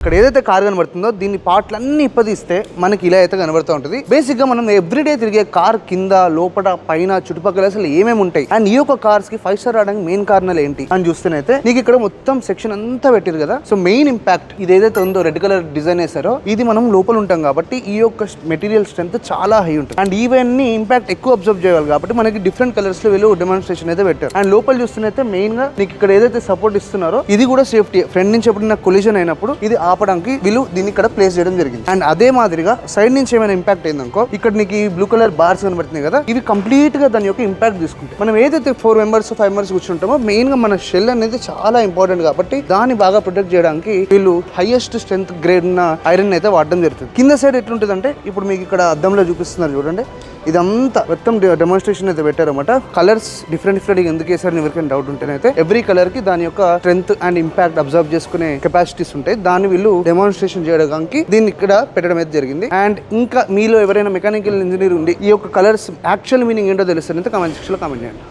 ఇక్కడ ఏదైతే కార్ కనబడుతుందో దీన్ని పార్ట్లన్నీ ఇప్పదీస్తే మనకి ఇలా అయితే కనబడుతూ ఉంటుంది. బేసిక్ గా మనం ఎవ్రీడే తిరిగే కార్ కింద లోపల పైన చుట్టుపక్కల అసలు ఏమేమి ఉంటాయి అండ్ ఈ యొక్క కార్స్ కి 5 స్టార్ రావడానికి మెయిన్ కారణాలు ఏంటి అని చూస్తేనైతే నీకు ఇక్కడ మొత్తం సెక్షన్ అంతా పెట్టారు కదా. సో మెయిన్ ఇంపాక్ట్ ఇది ఏదైతే ఉందో రెడ్ కలర్ డిజైన్ వేసారో ఇది మనం లోపల ఉంటాం కాబట్టి ఈ యొక్క మెటీరియల్ స్ట్రెంత్ చాలా హై ఉంటుంది అండ్ ఇవన్నీ ఇంపాక్ట్ ఎక్కువ అబ్జర్వ్ చేయాలి కాబట్టి మనకి డిఫరెంట్ కలర్స్ లో వీళ్ళు డెమాన్స్ట్రేషన్ అయితే పెట్టారు. అండ్ లోపల చూస్తేనైతే మెయిన్ గా నీకు ఇక్కడ ఏదైతే సపోర్ట్ ఇస్తున్నారో ఇది కూడా సేఫ్టీ. ఫ్రంట్ నుంచి ఎప్పుడైనా కొలిజన్ అయినప్పుడు ఇది ఆపడానికి వీళ్ళు దీన్ని ఇక్కడ ప్లేస్ చేయడం జరిగింది. అండ్ అదే మాదిరిగా సైడ్ నుంచి ఏమైనా ఇంపాక్ట్ అయిందనుకో ఇక్కడ నీకు ఈ బ్లూ కలర్ బార్స్ కనబడుతున్నాయి కదా, ఇవి కంప్లీట్ గా దాని యొక్క ఇంపాక్ట్ తీసుకుంటాయి. మనం ఏదైతే 4 మెంబర్స్ 5 మెంబర్స్ కూర్చుంటామో మెయిన్ గా మన షెల్ అనేది చాలా ఇంపార్టెంట్ కాబట్టి దాన్ని బాగా ప్రొటెక్ట్ చేయడానికి వీళ్ళు హైయెస్ట్ స్ట్రెంత్ గ్రేడ్ ఉన్న ఐరన్ అయితే వాడడం జరుగుతుంది. కింద సైడ్ ఎట్లుంటుంది అంటే ఇప్పుడు మీకు ఇక్కడ అద్దంలో చూపిస్తున్నారు చూడండి, ఇదంతా మొత్తం డెమాన్స్ట్రేషన్ అయితే పెట్టారన్నమాట. కలర్స్ డిఫరెంట్ ఎందుకు వేసారని ఎవరికైనా డౌట్ ఉంటేనైతే ఎవ్రీ కలర్ కి దాని యొక్క స్ట్రెంత్ అండ్ ఇంపాక్ట్ అబ్జర్వ్ చేసుకునే కెపాసిటీస్ ఉంటాయి. దాన్ని వీళ్ళు డెమాన్స్ట్రేషన్ చేయడానికి దీన్ని ఇక్కడ పెట్టడం అయితే జరిగింది. అండ్ ఇంకా మీలో ఎవరైనా మెకానికల్ ఇంజనీర్ ఉండి ఈ యొక్క కలర్స్ యాక్చువల్ మీనింగ్ ఏంటో తెలుస్తుంది కామెంట్ సెక్షన్ లో కామెంట్ చేయండి.